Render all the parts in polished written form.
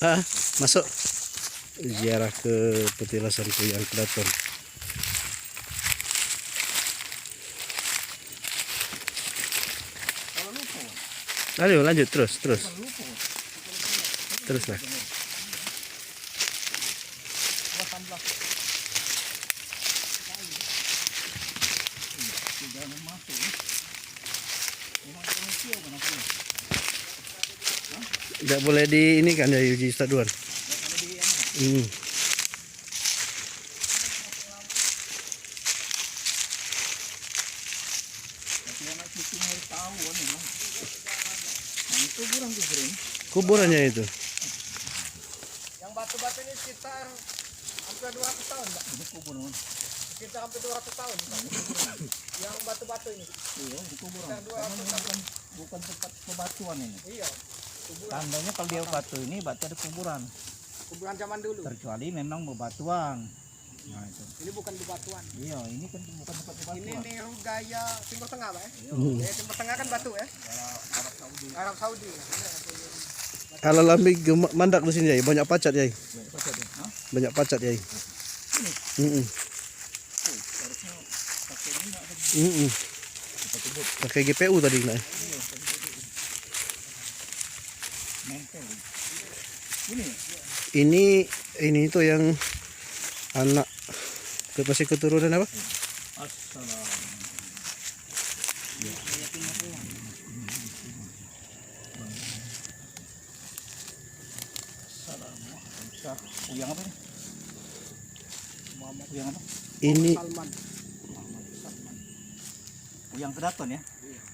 Ah, masuk ziarah ke petilasan Puyang Kedaton. Ayo lanjut terus. Teruslah. Tidak boleh di ini kan ya uji staduan. Kuburannya itu. Yang batu-batu ini sekitar hampir 200 tahun, Mbak. Ini kuburan. Sekitar hampir 200 tahun. Yang batu-batu ini. Iya, di kuburan. Bukan tempat pebatuan ini. Iya. Kuburan. Tandanya kalau dia batu ini berarti ada kuburan. Kuburan zaman dulu. Kecuali memang bebatuan. Nah itu. Ini bukan bebatuan. Iya, ini kan bukan tempat Ini pebatuan. niru gaya Timur Tengah, Pak. Ya, Timur Tengah kan batu ya. Arab Saudi. Kalau lambi mandak di sini ya, banyak pacat ya. Banyak pacat ya. Pakai GPU tadi nak. Ini itu yang anak masih keturunan apa? Puyang apa ini? Puyang apa? Ini Puyang Kedaton ya?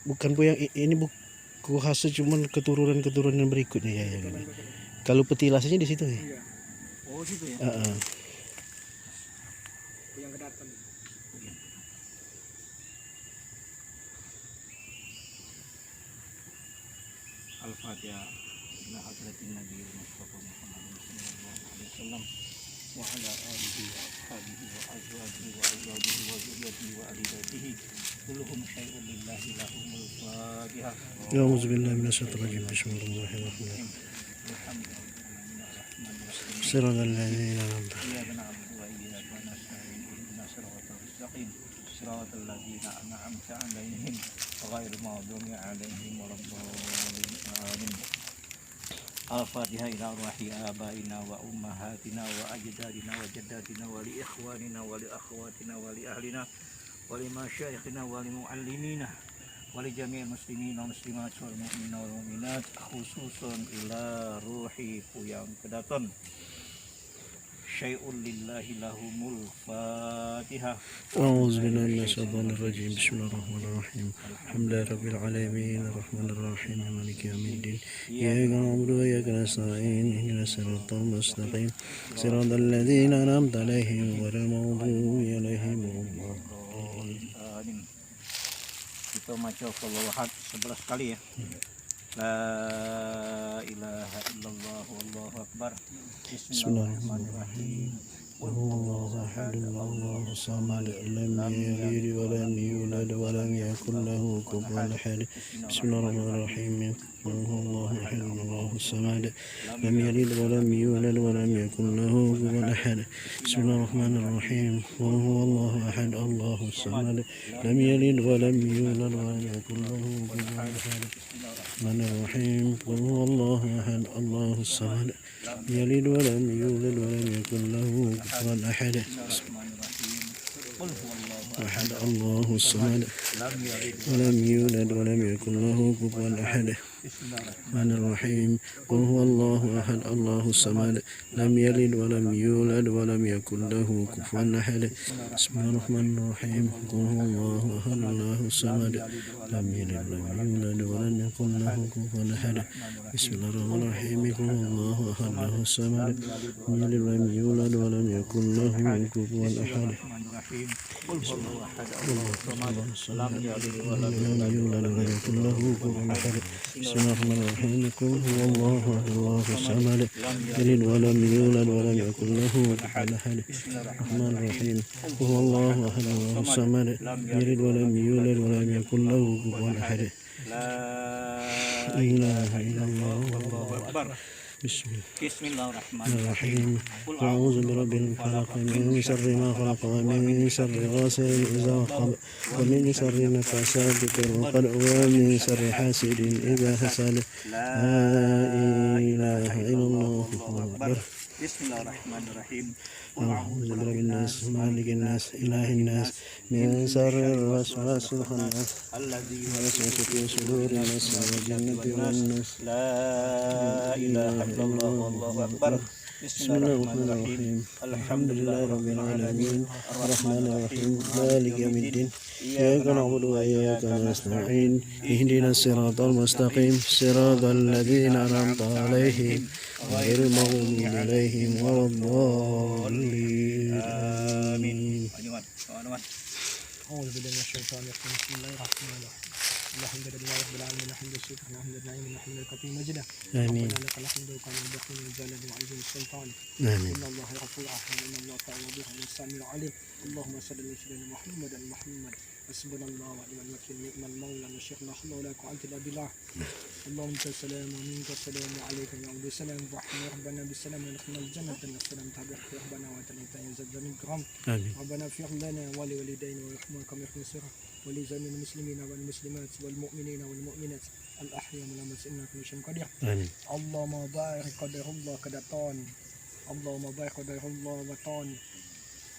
bukan Puyang, ini buku khasnya cuman keturunan berikutnya ya. Kalau petilasannya di situ ya. Oh situ ya? Yang Kedaton. Al-Fatihah. Ila hadratin Nabi Mustafa Muhammad sallallahu alaihi wasallam wa ala alihi wa ashabihi wa azwajihi wa azwajihi wa dzurriyyatihi wa ahli baitihi kulluhum syai'un lillahi lahumul Fatihah. A'udzubillahi minasyaitonir rajim. Bismillahirrahmanirrahim. Siratal ladzina an'amta Iyyaka na'budu wa iyyaka nasta'in ihdinas siratal mustaqim siratal ladzina an'amta 'alaihim ghairil maghdubi 'alaihim waladdallin. Amin. Al-Fatihah ila arwahi abaina wa ummahatina wa ajdadina wa jaddatina wa li ikhwanina wa li akhwatina wa li ahlina wa li masyayikhina wa li muallimina wa li jami'il muslimina wa muslimat wal mu'minina wal mu'minat khususan ila ruhi Puyang Kedaton. Syai'un lillahi lahumul Fatihah. A'udzubillahi minasyaitonir rajim. Bismillahirrahmanirrahim. Alhamdulillahi rabbil alamin, arrahmanir rahim, maliki yaumiddin. Iyyaka na'budu wa iyyaka nasta'in. Ihdinas siratal mustaqim. Siratal ladzina an'amta 'alaihim ghairil maghdubi 'alaihim waladdallin. Amin. Kita baca Al-Ahad 11 kali ya. La ilaha illallah wallahu akbar. Bismillahirrahmanirrahim. Allahu ahad, Allahu samad, lam yalid wa lam yulad wa lam yakul lahu kufuwan ahad. Bismillahirrahmanirrahim. Allahu ahad, Allahu samad, lam yalid wa lam yulad wa lam yakul lahu kufuwan ahad. Bismillahirrahmanirrahim. Allahu ahad, Allahu samad, lam yalid wa lam yulad wa lam yakul lahu kufuwan ahad. Bismillahirrahmanirrahim. Allahu ahad, Allahu samad, lam yalid wa lam yulad wa lam yakul lahu kufuwan ahad. أحد الله الصمد ولم يولد ولم يكن له كفوا أحد. الرحمن الرحيم. قل هو الله أحد الله الصمد لم يلد ولم يولد ولم يكن له كفوا أحد. بسم الله الرحمن الرحيم. قل هو الله أحد الله الصمد لم يلد ولم يولد ولم يكن له كفوا أحد. بسم الله الرحمن الرحيم. قل هو الله أحد الله الصمد لم يلد ولم يولد ولم يكن له كفوا أحد. قل هو الله احد الله الصمد لم يلد ولم يولد ولم يكن له كفوا أحد. بسم الله الرحمن الرحيم. قل هو الله أحد الله الصمد يلد ولم يولد ولم يكن له كفوا أحد. الرحمن الرحيم. قل هو الله أحد الله الصمد يلد ولم يولد ولم يكن له كفوا أحد. لا إله إلا الله والله اكبر. Bismillahirrahmanirrahim. Qul أعوذ برب الفلق من شر ما خلق ومن شر غاسق إذا وقب ومن شر النفاثات في العقد ومن شر حاسد إذا حسد لا إله إلا الله الله أكبر. Bismillahirrahmanirrahim. أعوذ برب الناس مالك الناس إله الناس من شر الوسواس الخناس Alladzi يوسوس في صدور الناس والجنة والناس. La ilaha illallah wallahu akbar. بسم الله الرحمن الرحيم الحمد لله رب العالمين الرحمن الرحيم مالك يوم الدين إياك نعبد وإياك نستعين اهدنا الصراط المستقيم صراط الذين أنعمت عليهم غير المغضوب عليهم ولا الضالين آمين. أعوذ بالله من الشيطان الرجيم بسم الله الرحمن الرحيم الحمد لله رب العالمين الحمد لله الحمد لله الحمد الكثير مجدا آمين. ربنا لك الحمد كما يدخل الجلال وعزيز السلطان آمين. إن الله غفور رحيم إن الله تعالى به السميع العليم اللهم صل على سيدنا محمد حسبنا الله ونعم الوكيل نعم المولى والشيخ لا حول ولا قوة إلا بالله اللهم انت السلام ومنك السلام وعليك يا عبد السلام ورحمة ربنا بالسلام ودخلنا الجنة السلام تابع ربنا وتنيت يا زاد الكرام آمين. ربنا اغفر لنا ولوالدينا وارحمنا كما يرحم السرى ولجميع المسلمين والمسلمات والمؤمنين والمؤمنات الأحياء والأموات إنك كل شيء قدير آمين. اللهم بارك قدر الله كدطان اللهم بارك قدر الله وطان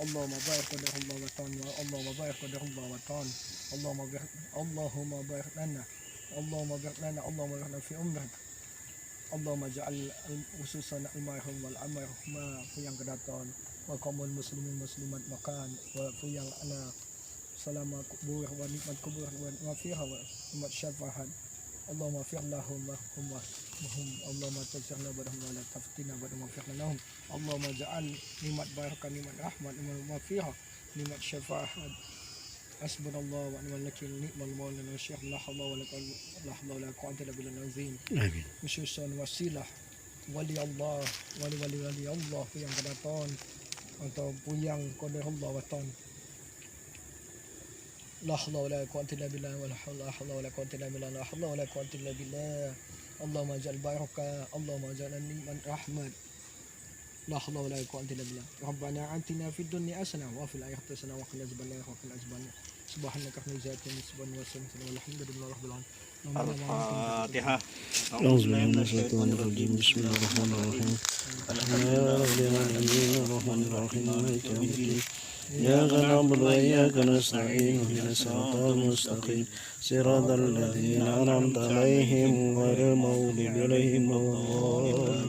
اللهم بارك قدر الله وطان اللهم بارك قدر الله وطان اللهم بارك لنا اللهم بارك لنا اللهم بارك لنا في أمرك اللهم اجعل خصوصنا المرحوم والأمر ما في yang kedaton wa kaumul muslimin muslimat makan wa fi yang ana salama kubur wa nikmat kubur wa fiha wa nikmat syafaat Allahumma fi lahum wa Allahumma taj'alna barahum wa la taftina wa fi lahum Allahumma ja'al nikmat barakah nikmat rahmat wa fiha nikmat syafaat Hasbunallah wa ni'mal wakil ni'mal maula wa syekh la hawla wa la quwwata illa billah azim. Amin. Khususan wasilah wali Allah wali Allah yang kedaton atau puyang qadar Allah wa tan. La hawla wa la quwwata illa billah wa la hawla wa la quwwata illa billah la hawla wa la quwwata illa billah. Allahumma ja'al barakah Allahumma ja'al ni'man rahmat. La hawla wa la quwwata illa billah. Rabbana atina fid dunya hasanah wa fil akhirati hasanah wa qina adzabannar wa qina adzabannar. Subhanaka wa bihamdika subhanallahi wa bihamdihi walhamdulillahi rabbil alamin. Al-Fatihah. أعوذ بالله من الشيطان الرجيم بسم الله الرحمن الرحيم يا رب العالمين الرحمن الرحيم مالك يوم الدين إياك نعبد وإياك نستعين اهدنا الصراط المستقيم صراط الذين أنعمت عليهم غير المغضوب عليهم ولا الضالين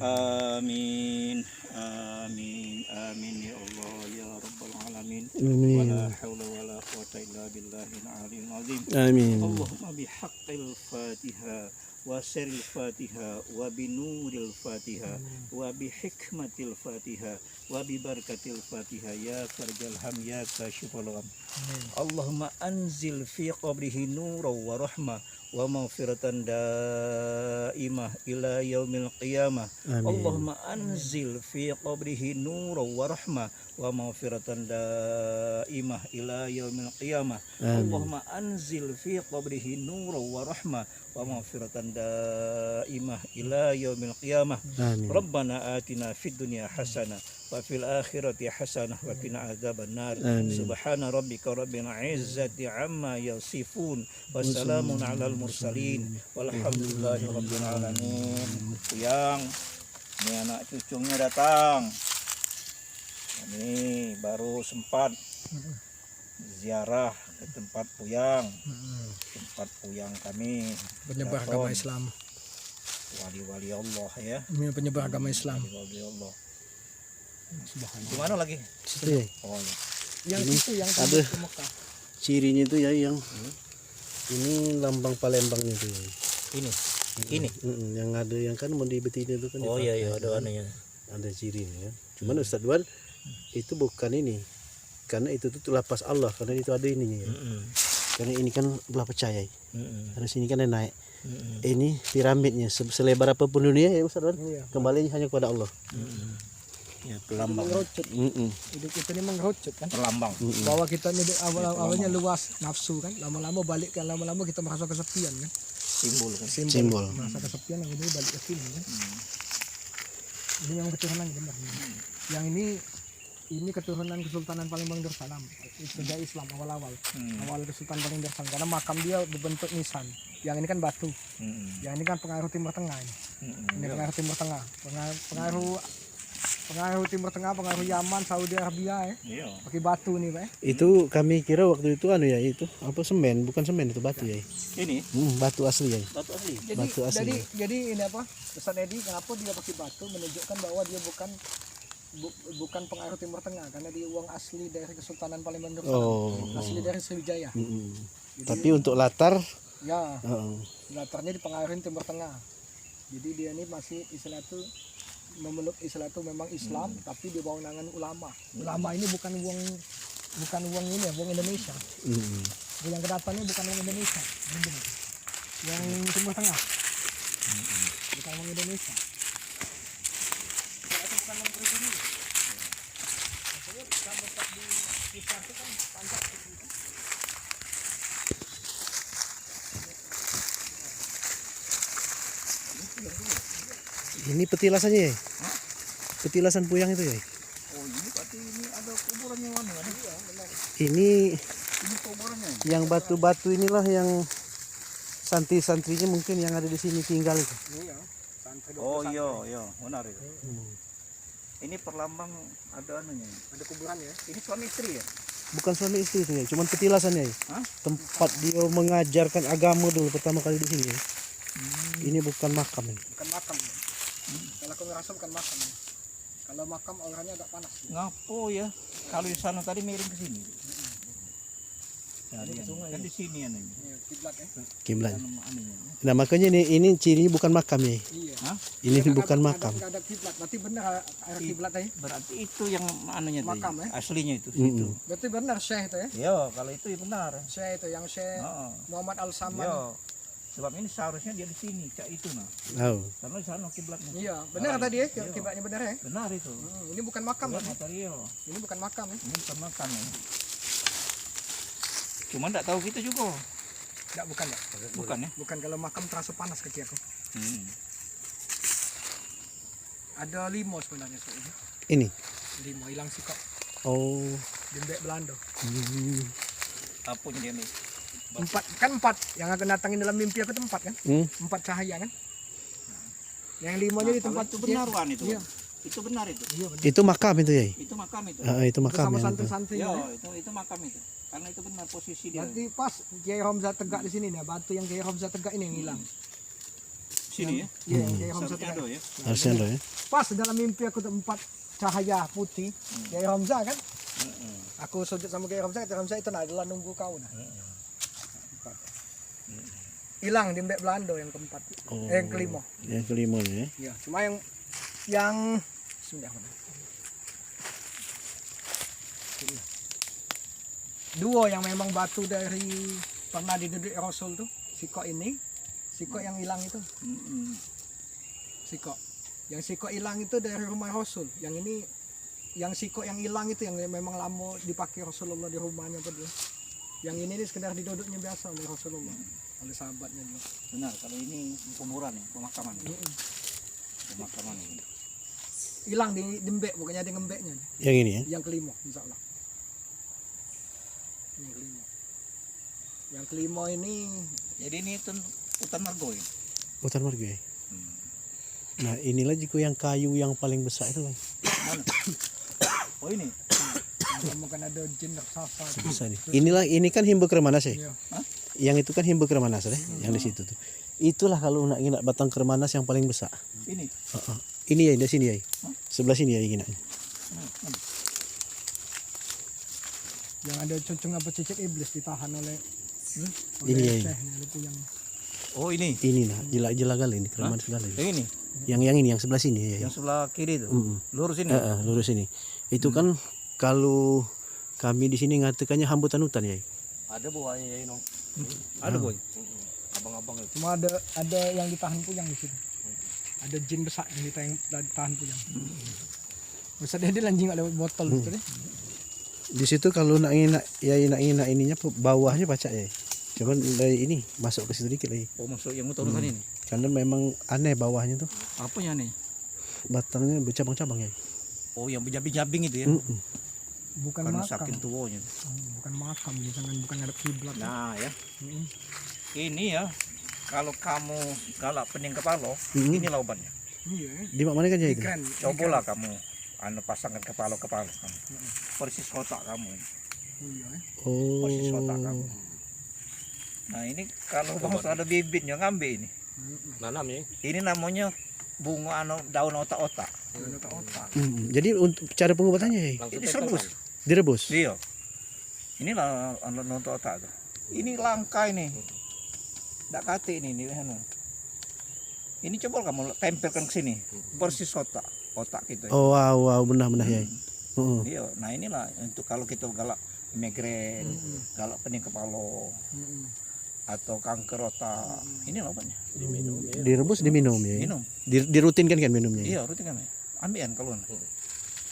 Amin. Amin. Amin ya Allah ya Rabbal Alamin. آمين Wala hawla wala quwwata illa billahil aliyyil azim. آمين Allahumma bihaqqil Fatiha wa sirril Fatiha wa binuril Fatiha wa bihikmatil Fatiha wa bibarakatil Fatiha ya farjal ham ya kashifal gham. Allahumma anzil fi qabrihi nuran wa rahmah wa maghfiratan daimah ila yaumil qiyamah. آمين Allahumma anzil fi qabrihi nuran wa rahmah wa maghfiratan daimah ila yaumil qiyamah. آمين Allahumma anzil fi qabrihi nuran wa rahmah wa maghfiratan daimah ila yaumil qiyamah. آمين Rabbana atina fid dunya hasanah wa fil akhirati hasanah wa qina adzabannar. آمين Subhana rabbika rabbil izzati amma yasifun wa salamun alal mursalin walhamdulillahi rabbil alamin. Yang ini anak cucunya datang. Ini baru sempat ziarah ke tempat Puyang. Tempat Puyang kami Penyebar Daton. agama Islam. Wali-wali Allah ya. Ini penyebar agama Islam. Wali Allah. Subhanallah. Gimana lagi? Itu ya, Oh ya. Yang Ini itu yang ada. tadi ke Mekah. cirinya itu ya yang ini lambang Palembangnya itu ya. Ini. Yang ada yang kan mau di betina itu kan Oh dipakai, iya iya ada kan? warnanya. Ada cirinya ya. Cuman Ustadz Wan itu bukan ini, karena itu tuh lapas Allah, karena itu ada ininya ya. Karena ini kan belah percaya, karena sini kan ada naik. Ini piramidnya selebar apapun dunia ya Ustadz Wan, Iya. kembali hanya kepada Allah. Ya pelambang. Mengerucut. Hidup kita ini mengerucut kan. Perlambang. Bahwa kita ini awalnya luas nafsu kan, lama-lama balik kan, lama-lama kita merasa kesepian kan. Simbol kan. Simbol. Masa kesepian yang ini balik ke sini kan. Ini memang keturunan benar. Yang ini keturunan Kesultanan Palembang Darussalam. Itu dari Islam awal-awal. Awal Kesultanan Palembang Darussalam karena makam dia berbentuk nisan. Yang ini kan batu. Yang ini kan pengaruh Timur Tengah ini. Ini pengaruh Timur Tengah. Pengaruh Timur Tengah, pengaruh Yaman, Saudi Arabia ya. Iya. Pakai batu nih, Pak. Itu kami kira waktu itu anu ya itu apa semen, bukan semen itu batu ya. Ini Batu asli ya. batu asli. Batu asli. Jadi ini apa? Ustaz Edi kenapa dia pakai batu menunjukkan bahwa dia bukan pengaruh Timur Tengah karena dia uang asli dari Kesultanan Palembang Darussalam. Asli dari Sriwijaya. Tapi untuk latar Ya, latarnya dipengaruhi Timur Tengah. Jadi dia ini masih istilah itu memeluk istilah itu memang Islam tapi di bawah naungan ulama. Ulama ini bukan uang ini ya, uang Indonesia. Yang kedatannya bukan uang Indonesia. Yang Timur Tengah. Bukan uang Indonesia. Itu bukan uang pribadi. Maksudnya kalau tetap di pusat itu kan panjang gitu. ini petilasannya ya. Petilasan puyang itu ya. Oh ini berarti ini ada kuburannya mana? Iya benar. Ini Kuburannya. yang batu-batu inilah yang santri-santrinya mungkin yang ada di sini tinggal itu. Iya. Santri Oh iya benar itu. Ini perlambang ada anunya. ada kuburannya ya. Ini suami istri ya? Bukan suami istri itu ya, cuman petilasannya ya. Hah? Tempat dia mengajarkan agama dulu pertama kali di sini ya. Ini bukan makam ini. Bukan makam. Kalau aku ngerasa bukan makam. Kalau makam orangnya agak panas. Ngapo ya? Kalau di sana tadi miring ke sini. Nah, Ini sungai kan ya? di sini anu. Iya, kiblat ya. Kiblat. Anunya. Nah makanya ini cirinya bukan makam ya. Iya. Hah? Ini Karena bukan nggak makam. Ada kiblat. Berarti benar ada kiblat tadi. Berarti itu yang anunya tadi. Makam, ya? Aslinya itu situ. Berarti benar Syekh itu ya. Iya, kalau itu ya benar. Syekh itu yang Syekh Heeh. Muhammad Al-Saman. Iya. Sebab ini seharusnya dia di sini, cak itu nah. Oh. Karena di sana kiblatnya. Iya, benar tadi ya. Kiblatnya benar ya. Benar itu. Ini bukan makam Iya, ya. material. Ini bukan makam ya. Ini bukan makam ya. Cuma enggak tahu gitu juga. Enggak, bukan ya. Bukan ya? Bukan, kalau makam terasa panas kaki aku. Ada limo sebenarnya soalnya. Ini. Limo hilang sikap. Oh. Dembek Belanda. Apanya dia nih? Empat yang aku datangin dalam mimpi aku itu 4 kan. 4 cahaya kan. Yang limonya di tempat itu benar Wan itu. Iya. Itu benar itu. Iya benar. Itu makam itu ya. Itu makam itu. Itu makam Sama ya. santri-santri Iya, ya. itu makam itu. Karena itu benar posisi dia. Berarti pas Kiai Hamzah tegak di sini nih, batu yang Kiai Hamzah tegak ini yang hilang. Sini ya. Iya, yang Kiai Hamzah Seharusnya tegak. ada ya. Harusnya ada ya. Pas dalam mimpi aku tuh 4 cahaya putih Kiai Hamzah kan. Aku sujud sama Kiai Hamzah itu nah adalah nunggu kau nah. Hilang di Mbak Belanda yang keempat. Oh. Yang kelima. Yang kelima ya. Iya, cuma yang sudah mana? Dua yang memang batu dari pernah diduduki Rasul tuh, Siko ini, Siko yang hilang itu. Siko. Yang Siko hilang itu dari rumah Rasul. Yang ini yang Siko yang hilang itu yang memang lama dipakai Rasulullah di rumahnya betul. Yang ini sekedar diduduknya biasa oleh Rasulullah, oleh sahabatnya juga. Benar, kalau ini kuburan ya, pemakaman. Pemakaman ini. Hilang di dembek, bukannya di ngembeknya. Yang ini ya. Yang kelima, insya Allah. Yang kelima. Yang kelima ini Jadi ini itu hutan margo ya. Hutan marga ya. Nah inilah juga yang kayu yang paling besar itu kan. Mana? Oh ini. bukan ada jin raksasa. Besar nih. Ini kan Himbe Kermanas ya. Iya. Yang itu kan Himbe Kermanas ya, yang di situ tuh. Itulah kalau nak ingat batang Kermanas yang paling besar. Ini. Ini ya di sini ya. Sebelah sini ya ingat. Yang ada cucung apa cicit iblis ditahan oleh Ini ya. Syekh itu yang Oh ini. Ini nah, jela kali ini Kermanas segala. Yang ini. Yang ini yang sebelah sini ya. Yang sebelah kiri itu. Lurus ini. Lurus ini. Itu kan kalau kami di sini ngatakannya hambutan hutan ya. Ada buaya ya ini. Ada boy. Abang-abang itu. cuma ada yang ditahan puyang di situ. Ada jin besar yang ditahan puyang. Masa dia anjing ada botol gitu deh. Di situ kalau nak ininya bawahnya pacak ya. Cuman dari ini masuk ke situ dikit lagi. Oh masuk yang utara ini. Karena memang aneh bawahnya tuh. Apanya nih? Batangnya bercabang-cabang ya. Oh yang berjabing-jabing itu ya. Bukan Karena makam. saking tuanya. Bukan makam, jangan bukan ngadep kiblat. Nah ya. Mm. Ini ya. Kalau kamu galak pening kepala, Mm. inilah obatnya. Iya. Di mana kan ya itu? Keren. Cobalah kamu pasangkan kepala kamu. Persis kotak kamu. Iya. Persis kotak Oh. kamu. Nah ini kalau bangsa ada bibitnya ngambil ini. Nanam ya. Ini namanya bunga daun otak-otak. Otak. Jadi untuk cara pengobatannya ya? Langsung Ini tempel, serbus. Bang. Direbus. Iya. Inilah daun otak-otak tuh. Ini langka ini. Nggak kate ini anu. Ini coba kamu tempelkan ke sini. Persis otak kita. Oh wow benar-benar ya. Heeh. Iya. Nah inilah untuk kalau kita galak migrain, galak pening kepala atau kanker otak. Ini obatnya. Diminum ya. Direbus diminum ya. Minum. Dirutinkan kan minumnya. Iya, rutin kan. Ambilan kalau.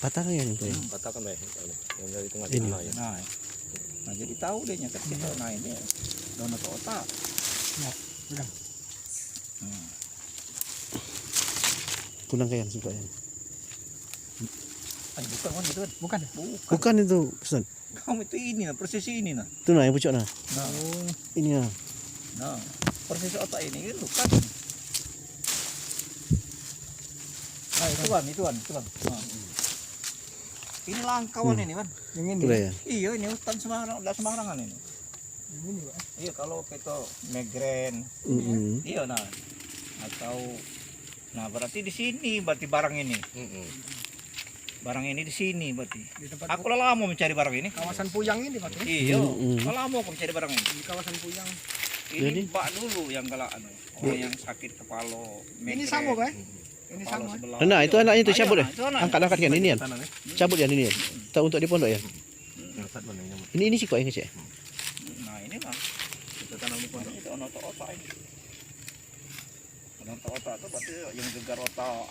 Batangnya yang itu ya. Katakan Bang, yang dari tengah Ini. tengah ya. Nah, jadi tahu deh nyatet kita. Nah ini daun otak. Ya, pegang. Kunang kayan suka ya. Bukan kan itu kan? Bukan ya? Bukan. Bukan itu Ustaz. Kamu itu ini nah, persis ini nah. Itu nah yang pucuk nah. Nah, Ini nah. nah, persis otak ini itu kan. Nah, itu kan. Nah. Ini langkawan ini kan. Yang ini. Itu ya. Iya, ini hutan sembarangan ini. Yang ini, Pak. Iya, kalau kita migrain, Mm-mm. iya nah. Atau nah berarti di sini berarti barang ini. Barang ini di sini berarti. Di tempat Aku lama mencari barang ini. kawasan Puyang ini, Pak. Iya, Mm-mm. lama aku mencari barang ini. Di kawasan Puyang. Ini Jadi? Mbak dulu yang galak anu. Orang yang sakit kepala. Ini sama, Pak. Ini Kepala sama. sebelah. Nah, itu anaknya itu Iya, cabut nah, ya. itu anaknya. Angkat kan ini ya. Cabut ya ini ya. Tak untuk di pondok ya. Ngangkat mana yang Ini sih kok yang kecil. Nah, ini lah. kita tanam di pondok. Itu otak ini. Otak itu berarti yang gegar otak.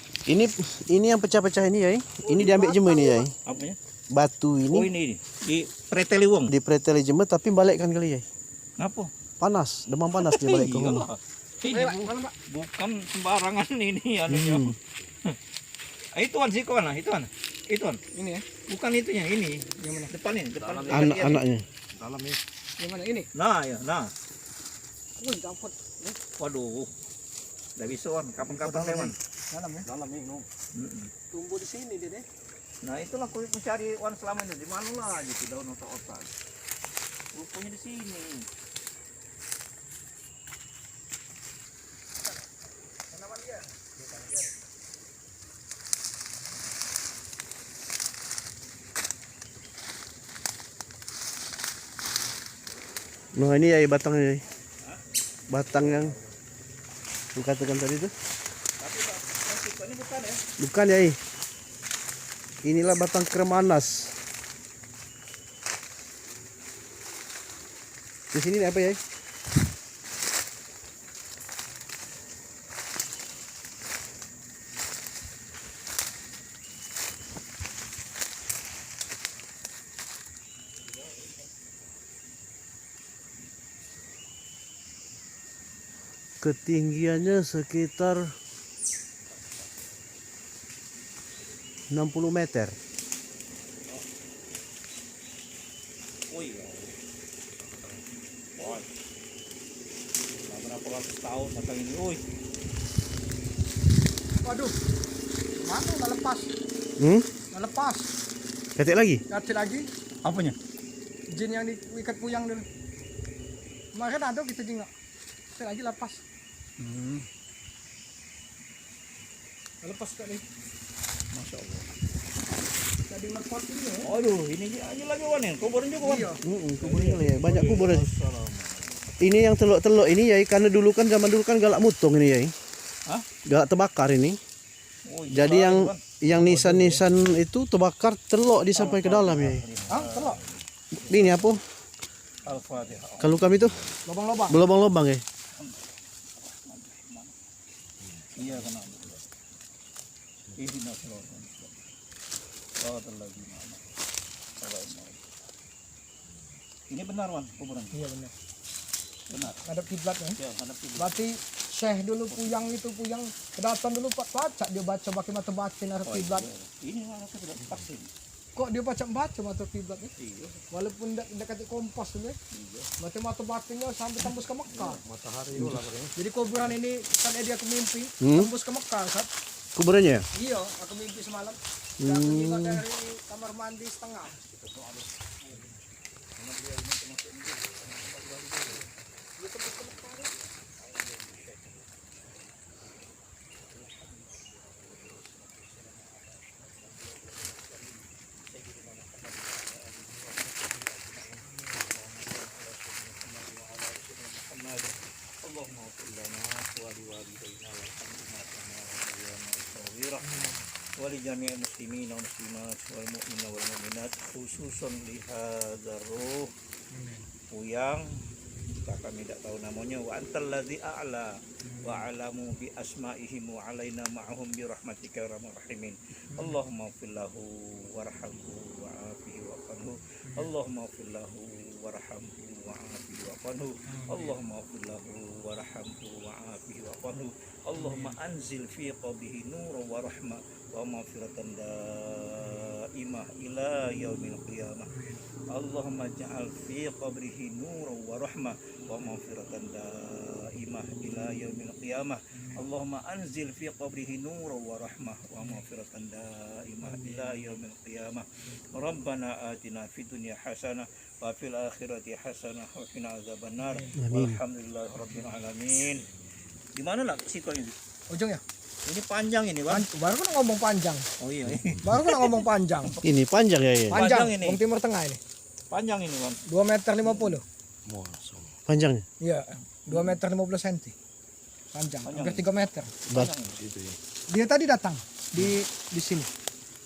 Ini yang pecah-pecah ini ya. Ini diambil jemur ini ya. Apanya? Batu Oh ini ini. Di preteli wong. dipreteli jemur tapi balikkan kali ya. Ngapa? Panas, demam panas dia balik ke rumah. Iyalah. Ini bukan sembarangan ini anunya. Ituan sih kawan, ituan. Ini ya. Bukan itunya, ini. Yang mana? Depan ini, depan. Anak-anaknya. Dalam ya. Yang mana ini? Nah, ya, nah. Wih, dapat. Waduh. Udah bisa wan, kapan-kapan lewan. Dalam ya. Dalam ya. Tumbuh di sini dia deh. Nah, itulah aku mencari wan selama ini. Di mana lah gitu daun otak-otak. Rupanya di sini. Nah ini ya batangnya. Batang yang aku katakan tadi itu. Tapi ini bukan ya. Bukan ya. Inilah batang kremanas. Di sini apa ya? Ketinggiannya sekitar 60 meter. Oh iya. Wah. Nah, berapa ratus tahun batang ini? Woi. Waduh. Mana udah lepas? Udah lepas. Ketik lagi? Kecil lagi. Apanya? Jin yang diikat Puyang dulu. Kemarin ada kita juga. Kecil lagi lepas. Udah lepas kali. Masya Allah. Jadi lepas ini ya. Aduh, ini lagi wan ya. Kuburan juga wan. Iya. Kuburnya ya, banyak kubur. Ini yang teluk-teluk ini ya, karena dulu kan zaman dulu kan galak mutung ini ya. Hah? Galak terbakar ini. Oh, iya, Jadi Wan. yang nisan-nisan itu terbakar teluk di sampai ke dalam ya. Ah, telok. Ini apa? Al-Fatihah. Kalau kami tuh Lubang-lubang. berlubang-lubang ya. Iya kena. Ihdina shiratal mustaqim. Shiratal ladzina an'amta alaihim. Ini benar wan kuburan. Iya benar. Benar. ngadep kiblat ya. Ya, hadap kiblat. Berarti Syekh dulu puyang kedaton dulu Pak baca dia baca pakai mata batin arah kiblat. Ini ada tidak vaksin. Kok dia baca mata kiblat ya? Iya. Walaupun dekat kompas dulu ya. Berarti mata batinnya sampai tembus ke Mekah. Matahari itu lah katanya. Jadi kuburan ini kan dia ke mimpi tembus ke Mekah kan? Kuburannya ya? Iya, aku mimpi semalam. Dan aku juga dari kamar mandi setengah. Allahumma ighfir lana wa liwalidayna warhamhuma kama rabbayana shaghira wa li jami'il muslimina wal muslimat wal mu'minina wal mu'minat khususan li hadzal ruh Puyang, kita kami tidak tahu namanya, wa antal ladzi a'la wa alamu bi asma'ihim wa alaina ma'ahum bi rahmatika ya arhamar rahimin. Allahumma ighfir lahu warhamhu wa'afihi wa'fu. Allahumma ighfir lahu warhamhu wa'afihi wa'fu. Allahumma ighfir lahu warhamhu wa'afihi wa'fu. Allahumma anzil fi qabrihi nuran wa rahmah wa maghfiratan daimah ila yaumil qiyamah. Allahumma ja'al fi qabrihi nuran wa rahmah wa maghfiratan daimah ila yaumil qiyamah. Allahumma anzil fi qabrihi nuran wa rahmah wa maghfiratan daimah ila yaumil qiyamah. Rabbana atina fid dunya hasanah wa fil akhirati hasanah wa qina azabannar. Walhamdulillahi rabbil alamin. Di mana lah situ ini? Ujung ya? Ini panjang ini, Bang. Baru kan ngomong panjang. Oh iya. Baru kan ngomong panjang. Ini panjang ya, ya. Panjang Panjang ini. Wong Timur Tengah ini. Panjang ini, Bang. 2 meter 50. Panjangnya. Iya, 2 meter 50 cm. Panjang, hampir 3 meter. Bat- Dia tadi datang di sini.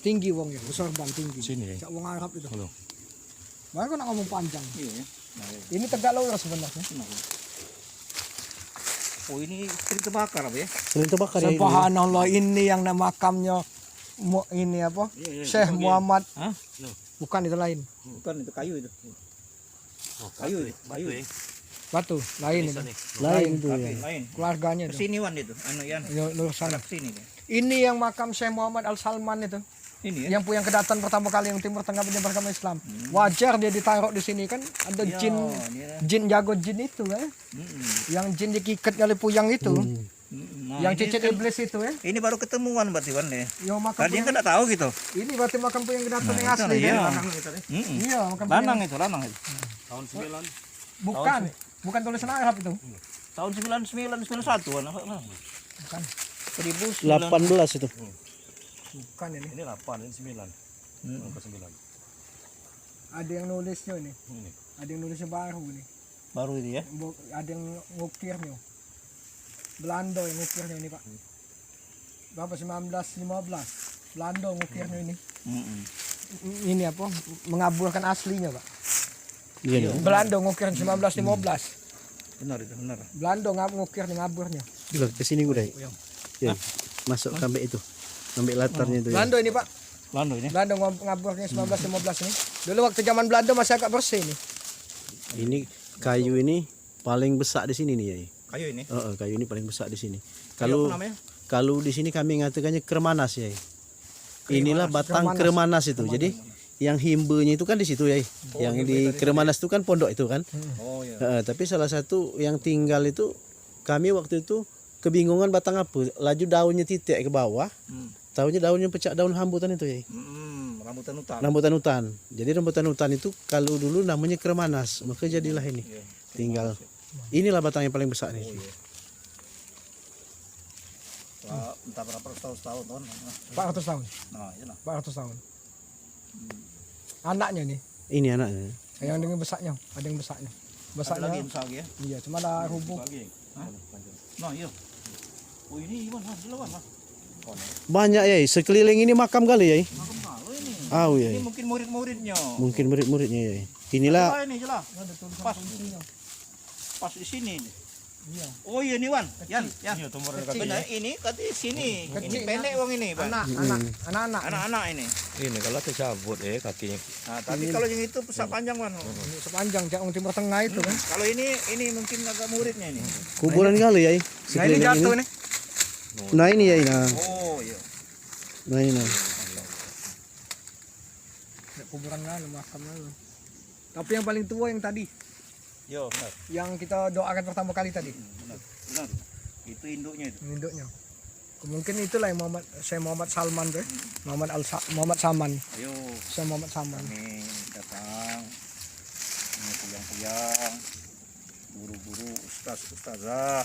Tinggi wong ya, besar ban tinggi. Sini ya. Cak wong Arab itu. Halo. Baru kan ngomong panjang. Iya. Nah, iya. Ini Tegak Lawur sebenarnya. Nah. Oh, ini istri terbakar apa ya? Selain terbakar ya. ini. Subhanallah, ini yang nama makamnya ini apa? Iya, Syekh Muhammad. Hah? Bukan itu lain. Bukan itu kayu itu. Kayu itu. Kayu. Batu, lain itu. Lain tuh ya. Tapi lain. Keluarganya itu. Kesini wan itu. Anu yan. Lurus sana. Kesini deh. Ini yang makam Syekh Muhammad Al Salman itu. Ini ya. Yang punya kedatangan pertama kali yang Timur Tengah penyebar agama Islam. Wajar dia ditaruh di sini kan ada Ya, jin dia. jin jago jin itu kan. Yang jin dikikat oleh puyang itu. Nah, Yang ini cicit kan- iblis itu ya. Ini baru ketemuan berarti Wan ya. Yo makam Tadi puyang, kan enggak tahu gitu. ini berarti makam puyang kedatangan yang Itu, asli iya. kan. Mm-mm. Iya, makam puyang. Lanang itu. Tahun 9. Bukan. Bukan tulisan Arab itu. Tahun 9991 Wan. Bukan. 1900. 18 itu. Bukan ini. Ini 8, ini 9. Ke 9. Ada yang nulisnya ini. Ini. Ada yang nulisnya baru ini. Baru ini ya. Ada yang ngukirnya. Belanda yang ngukirnya ini, Pak. Berapa 1915. Belanda ngukirnya ini. Mm-mm. Ini apa? Mengaburkan aslinya, Pak. Iya. Belanda ngukir 1915. Benar itu, benar. Belanda ngukir ngaburnya. Gila, ke sini gue deh. Ya. Masuk sampai itu. Sampai latarnya itu ya. Belanda ini, Pak. Lando ini. Belanda ngaburnya 1915 ini. Dulu waktu zaman Belanda masih agak bersih ini. Ini kayu ini paling besar di sini nih ya. Kayu ini. Kayu ini paling besar di sini. Kayu Kalau apa namanya? kalau di sini kami ngatakannya kremanas ya. Inilah batang kremanas itu. Jadi yang himbenya itu kan di situ ya. Yang di kremanas itu kan pondok itu kan. Oh iya. Tapi salah satu yang tinggal itu kami waktu itu kebingungan batang apa. Laju daunnya titik ke bawah. Tahunya daunnya pecah, daun rambutan itu ya. Rambutan hutan. Rambutan hutan. Jadi rambutan hutan itu kalau dulu namanya kremanas, maka jadilah ini. Iya. Tinggal inilah batang yang paling besar nih. Wah, entah berapa tahun. 400 tahun. Nah, iya lah. 400 tahun. Anaknya nih. Ini anaknya. Yang dengan besarnya, ada yang besarnya. Ada Besarnya. lagi yang besar lagi ya. Iya, cuma ada rubuh. Nah, iya. Oh, ini Iwan, Mas. Banyak ya, sekeliling ini makam kali ya. Makam malu ini. Oh ya. Ini mungkin murid-muridnya. Mungkin murid-muridnya ya. Inilah Jelas ini jelas. Ada tulisan Pas. isinya. Pas di sini. Iya. Oh iya nih Wan, Yan. Iya, tumor dekat Kecil. Benar ini katanya sini. Ini Kecil, pendek wong ini, Bang. Anak-anak. Anak-anak ini. ini kalau tercabut kakinya. Nah, tapi kalau yang itu pesat panjang Wan. Ini sepanjang Jaung Timur Tengah itu kan. Kalau ini mungkin agak muridnya ini. Kuburan kali ya. Nah ini Sekeliling jatuh nih. Nah ini ya, nah. Oh iya. Nah ini. Nah. Ya, kuburan lalu, makam lalu. Tapi yang paling tua yang tadi, Yo, benar. yang kita doakan pertama kali tadi, Benar. Benar. Itu induknya itu. induknya. Mungkin itulah yang Syekh Muhammad Salman tuh, Muhammad Saman, Ayo, Syekh Muhammad Saman. kami datang. Ini puyang-puyang. Guru-guru, ustazah,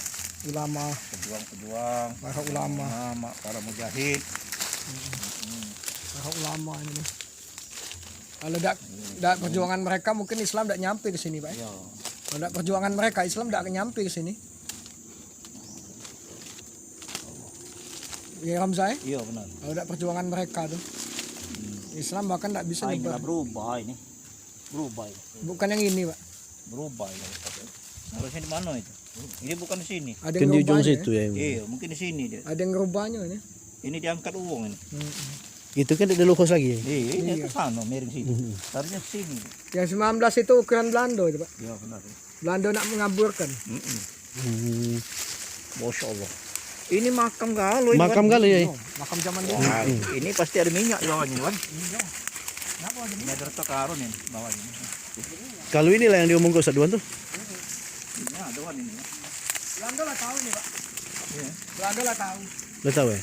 Ulama, pejuang-pejuang, para ulama, para mujahid. para ulama ini. Kalau tidak perjuangan mereka mungkin Islam tidak nyampe ke sini, Pak. Iya. Kalau tidak perjuangan mereka Islam tidak akan nyampe ke sini. Ya Ramzai, Iya benar. kalau tidak perjuangan mereka tuh, Islam bahkan tidak bisa Ini nyebar. berubah ini. Berubah ini. Bukan yang ini, Pak. Berubah ini. Harusnya di mana itu? Ini bukan di sini. Ada Kan yang di ujung ngerubahnya, situ ya. Iya, mungkin di sini dia. Ada yang ngerubahnya ini. Ini diangkat uang ini. Itu kan ada luhus lagi. Iya, ini Iya. ke sana, miring sini. Harusnya ke sini. Yang 19 itu ukuran Belanda itu, Pak. Iya benar. Belanda nak mengaburkan. Hmm. Masya Allah. Ini makam galau ini. Makam Wan. kali ya. Oh, makam zaman dulu. Wah, ini pasti ada minyak di bawahnya, Wan. Kenapa ada Ini ada harta karun ini bawahnya. Kalau inilah yang diomong ke Ustaz Duan tuh. Ini ada Wan ini. Belanda lah tahu nih, Pak. Iya. Belanda lah tahu. Udah tahu ya?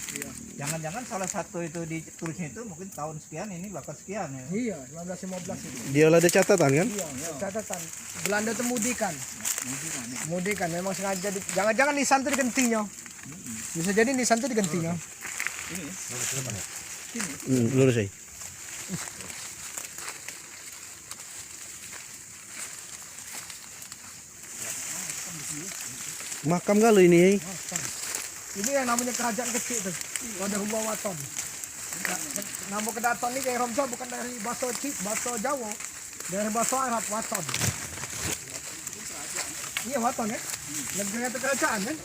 Jangan-jangan salah satu itu ditulisnya itu mungkin tahun sekian, ini bakal sekian ya. Iya, 1915 itu. Dia ada catatan kan? Iya, catatan. Belanda itu mudikan. Mudikan, memang sengaja. Jangan-jangan nisan itu digentinya. Bisa jadi nisan itu digentinya. Ini. Lurus aja. Makam kali ini ya. Ini yang namanya kerajaan kecil tuh. Ada rumah waton. Nama kedaton ini kayak Romsa bukan dari bahasa Jawa, dari bahasa Arab waton. Iya waton ya. Negeri itu kerajaan kan.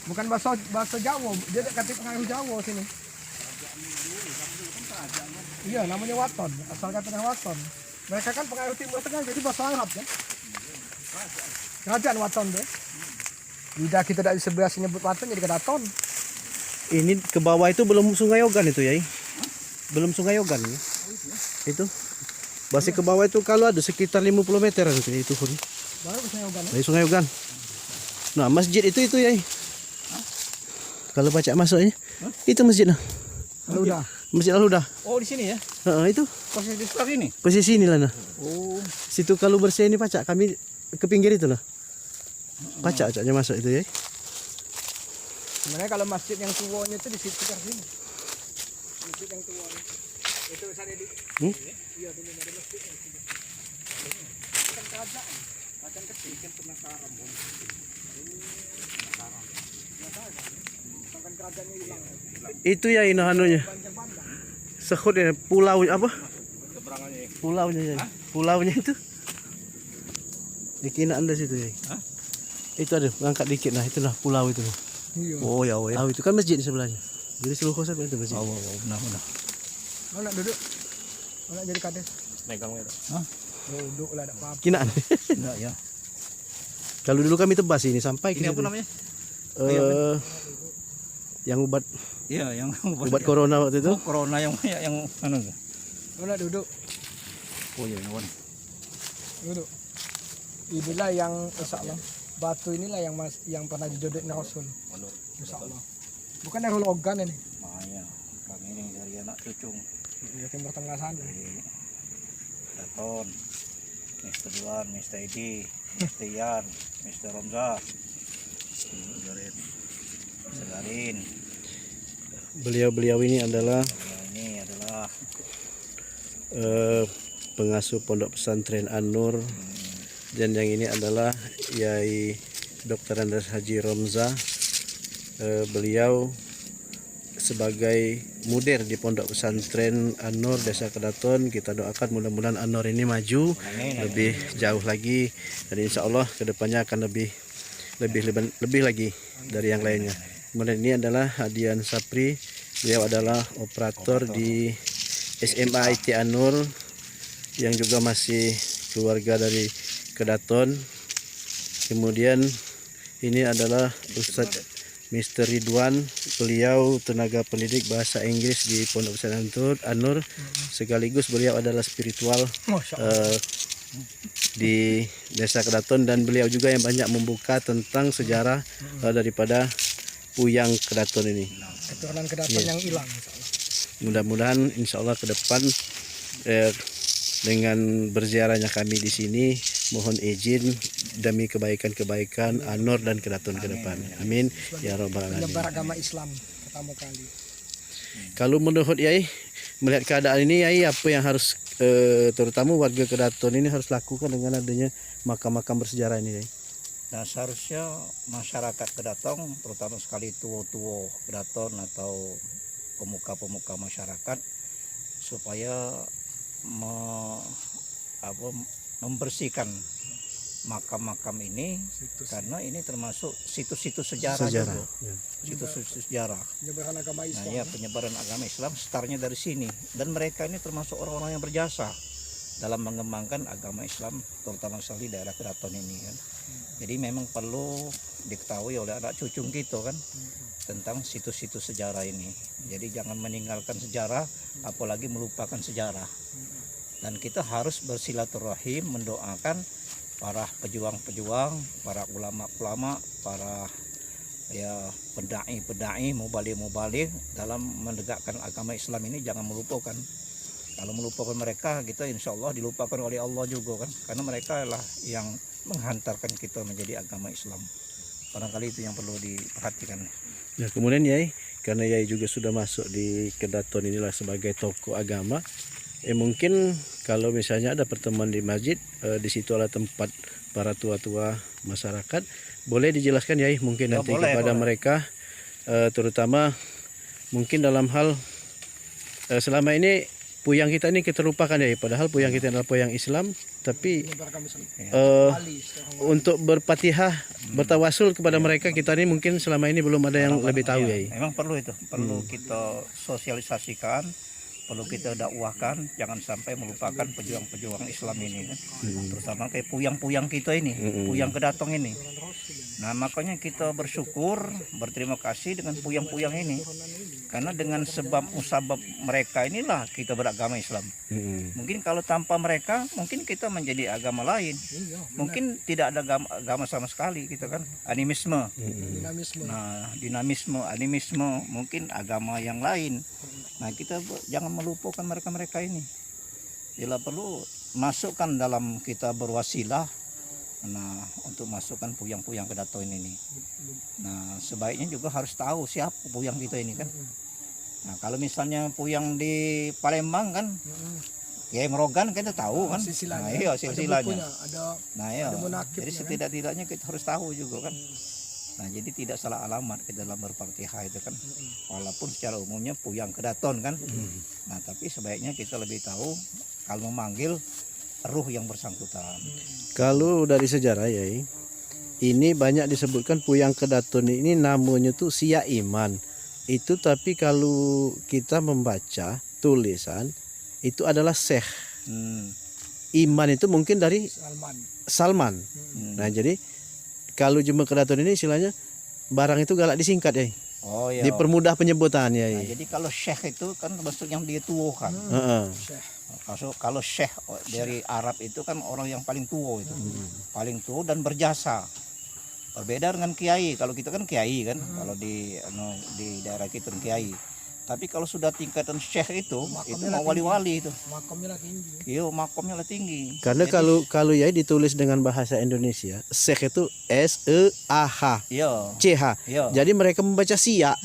Bukan bahasa Jawa, dia kata pengaruh Jawa sini. Iya namanya waton, asal katanya waton. Mereka kan pengaruh Timur Tengah jadi bahasa Arab kan. Kerajaan waton deh. Lidah kita dari sebelah sini nyebut waton jadi kedaton. Ini ke bawah itu belum Sungai Ogan itu ya. Belum Sungai Ogan ya. Itu. Masih ke bawah itu kalau ada sekitar 50 meteran itu pun. Baru saya ugan. Dari Sungai Ogan. Nah, masjid itu ya. Kalau baca masuknya. Itu masjid lah. Udah. Masjid Al-Huda. Oh di sini ya? Itu Posisi di sebelah ini. posisi inilah nah. Oh. Situ kalau bersih ini pacak kami ke pinggir itu lah. Pacak-pacaknya masuk itu ya. Sebenarnya kalau masjid yang tuanya itu di sekitar sini. Masjid yang tua. Itu sana di. Iya, dulu ada masjid yang sini. Bukan kerajaan. Kerajaan kecil kan Penataran, Bang. Bukan kerajaannya hilang. Itu ya ini anunya. Banjir bandang. Sehut ya, pulau apa? Keberangannya. Pulaunya ya. Pulaunya itu. Dikina anda situ ya. Itu ada ngangkat dikit nah itulah pulau itu. Iya. Oh ya, oh ya. Tahu itu kan masjid di sebelahnya. Jadi seluruh kosan itu masjid. Oh, benar-benar. Mau nak duduk? Mau nak jadi kades? Megang itu. Duduk lah, tak apa-apa. Kinaan. Enggak ya. Kalau dulu kami tebas ini sampai ke Ini apa situ. namanya? Yang obat Iya, yang obat corona waktu itu. Oh, corona yang anu. Mau nak duduk? Oh iya, Wan. Duduk. Inilah yang insya Allah batu inilah yang pernah dijodohin Rasul. Insya Allah. Bukan dari Logan ini. Makanya kami ini dari anak cucung. Ya Timur Tengah sana. Daton, Mr. Duan, Mr. Edi, Mr. Yan, Mr. Romza, Segarin. Beliau-beliau ini adalah Ini adalah pengasuh pondok pesantren An-Nur. Dan yang ini adalah Yai Dr. Andes Haji Romza. Beliau sebagai mudir di pondok pesantren An-Nur Desa Kedaton. Kita doakan mudah-mudahan An-Nur ini maju lebih jauh lagi dan insya Allah kedepannya akan lebih lebih lagi dari yang lainnya. Kemudian ini adalah Hadian Sapri, beliau adalah operator di SMA IT Anur yang juga masih keluarga dari Kedaton. Kemudian ini adalah Ustadz Mr. Ridwan, beliau tenaga pendidik bahasa Inggris di Pondok Pesantren Anur, sekaligus beliau adalah spiritual di Desa Kedaton, dan beliau juga yang banyak membuka tentang sejarah daripada Puyang Kedaton ini. Keturunan Kedaton yang hilang. Mudah-mudahan insya Allah ke depan dengan berziarahnya kami di sini, mohon izin demi kebaikan-kebaikan Anur dan Kedaton ke depan. Amin ya rabbal alamin. Menyebar agama Islam pertama kali. Kalau menurut Yai, melihat keadaan ini Yai, apa yang harus terutama warga Kedaton ini harus lakukan dengan adanya makam-makam bersejarah ini Yai? Nah, seharusnya masyarakat Kedaton, terutama sekali tua-tua Kedaton atau pemuka-pemuka masyarakat, supaya membersihkan makam-makam ini, karena ini termasuk situs-situs sejarah juga. Ya. Situs-situs sejarah. Penyebaran agama Nah, Islam. ya, penyebaran agama Islam startnya dari sini, dan mereka ini termasuk orang-orang yang berjasa dalam mengembangkan agama Islam, terutama sekali daerah Kedaton ini kan. Jadi memang perlu diketahui oleh anak cucu kita kan tentang situs-situs sejarah ini. Jadi jangan meninggalkan sejarah, apalagi melupakan sejarah. Dan kita harus bersilaturahim, mendoakan para pejuang-pejuang, para ulama-ulama, para pendai-pendai, mubalik-mubalik dalam menegakkan agama Islam ini. Jangan melupakan. Kalau melupakan mereka, kita insya Allah dilupakan oleh Allah juga kan, karena mereka lah yang menghantarkan kita menjadi agama Islam. Barangkali itu yang perlu diperhatikan. Nah, kemudian Yai, karena Yai juga sudah masuk di Kedaton inilah sebagai tokoh agama, mungkin kalau misalnya ada pertemuan di masjid, di situ adalah tempat para tua-tua masyarakat, boleh dijelaskan Yai mungkin nanti kepada mereka, terutama mungkin dalam hal selama ini Puyang kita ini kita lupakan ya, padahal Puyang kita adalah Puyang Islam, tapi untuk berpatihah, bertawasul kepada mereka, kita ini mungkin selama ini belum ada yang lebih tahu ya. Memang perlu itu, perlu kita sosialisasikan, perlu kita dakwahkan, jangan sampai melupakan pejuang-pejuang Islam ini kan. Terutama kayak puyang-puyang kita ini, puyang Kedaton ini. Nah, makanya kita bersyukur, berterima kasih dengan puyang-puyang ini. Karena dengan sebab musabab mereka inilah kita beragama Islam. Mungkin kalau tanpa mereka, mungkin kita menjadi agama lain. Mungkin tidak ada agama sama sekali gitu kan. Animisme. Nah, dinamisme, animisme, mungkin agama yang lain. Nah, kita jangan melupakan mereka-mereka ini. Bila perlu masukkan dalam kita berwasilah. Nah, untuk masukkan puyang-puyang Kedaton ini. Nah, sebaiknya juga harus tahu siapa puyang kita ini kan. Nah, kalau misalnya puyang di Palembang kan, ya Merogan kita tahu kan. Nah, iya silsilahnya. Nah, iya. Jadi setidak-tidaknya kita harus tahu juga kan. Nah, jadi tidak salah alamat kita dalam berpartihah itu kan. Walaupun secara umumnya puyang Kedaton kan. Nah, tapi sebaiknya kita lebih tahu kalau memanggil ruh yang bersangkutan. Kalau dari sejarah ya, ini banyak disebutkan Puyang Kedaton ini namanya tuh Sia Iman. Itu tapi kalau kita membaca tulisan itu adalah Syekh. Iman itu mungkin dari Salman. Nah, jadi kalau Jemaah Kedaton ini istilahnya barang itu galak disingkat ya. Oh iya. Dipermudah penyebutannya ya. Nah, jadi kalau Syekh itu kan maksudnya dia tua kan. Kalau Syekh dari Arab itu kan orang yang paling tua itu. Paling tua dan berjasa. Berbeda dengan kiai. Kalau kita kan kiai kan, kalau di daerah kita kan kiai. Tapi kalau sudah tingkatan syekh itu mau wali-wali itu. Makamnya tinggi. Iya, makamnya tinggi. Karena jadi, kalau ya ditulis dengan bahasa Indonesia, syekh itu S-E-A-H, C-H. Jadi mereka membaca Sia.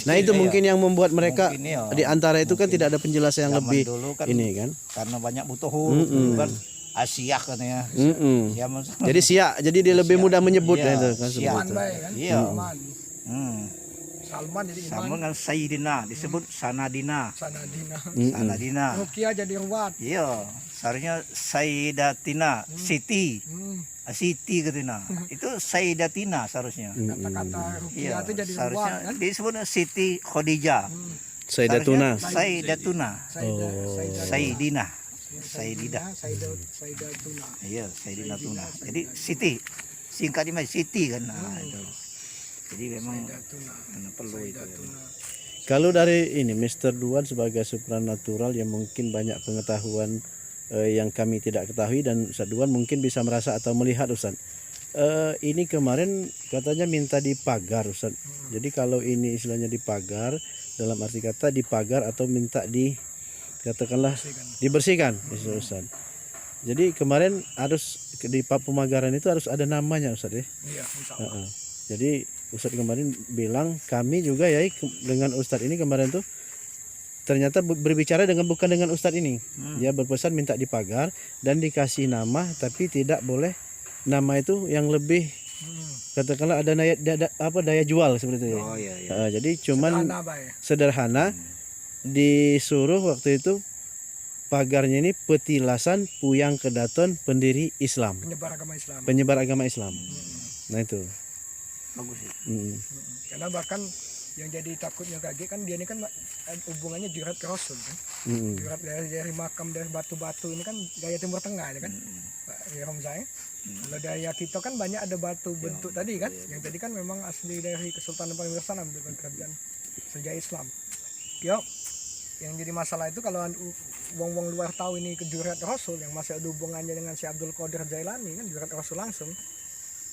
Nah, itu mungkin yang membuat mereka di antara itu kan tidak ada penjelasan yang lebih kan, ini kan. Karena banyak butuh huruf kan. Asia katanya. Jadi Sia, jadi dia lebih mudah menyebut itu kan. Iya. Salman jadi Iman. Sama dengan Sayyidina disebut Sanadina. Sanadina. Sanadina. Rukiah jadi Ruwat. Iya, seharusnya Sayyidatina, Siti. Siti katanya. Itu Sayyidatina seharusnya. Kata-kata Rukiah Iya, itu jadi Ruwat seharusnya kan. disebut Siti Khadijah. Sayyidatuna. Sayyidatuna. Sayyidina. Sayyidah Tuna. Iya, Sayyidina Tuna. Jadi Siti. Singkatnya Siti kan. Nah, itu. Jadi memang perlu itu. Kalau dari ini Mr. Duan sebagai supranatural yang mungkin banyak pengetahuan yang kami tidak ketahui, dan Ustaz Duan mungkin bisa merasa atau melihat Ustaz. Ini kemarin katanya minta dipagar Ustaz. Jadi kalau ini istilahnya dipagar, dalam arti kata dipagar atau minta katakanlah dibersihkan Ustaz. Jadi kemarin harus di pemagaran itu harus ada namanya Ustaz ya. Iya, insyaallah. Jadi Ustadz kemarin bilang kami juga ya dengan Ustadz ini kemarin tuh ternyata berbicara bukan dengan Ustadz ini. Dia berpesan minta dipagar dan dikasih nama, tapi tidak boleh nama itu yang lebih katakanlah ada daya jual seperti itu. Oh iya. Jadi cuman sederhana disuruh waktu itu pagarnya ini petilasan Puyang Kedaton pendiri Islam. Penyebar agama Islam. Nah itu. Bagus ya. Karena bahkan yang jadi takutnya kaget kan dia ini kan hubungannya Jurat ke Rasul kan. Jurat dari makam dari batu-batu ini kan gaya Timur Tengah ini kan. Pak Romzai. Kalau daya kita kan banyak ada batu bentuk tadi kan. Yang tadi kan memang asli dari Kesultanan Palembang Salam dengan kerajaan sejak Islam. Yo, yang jadi masalah itu kalau wong-wong luar tahu ini ke Jurat Rasul yang masih ada hubungannya dengan si Abdul Qadir Jailani kan Jurat Rasul langsung.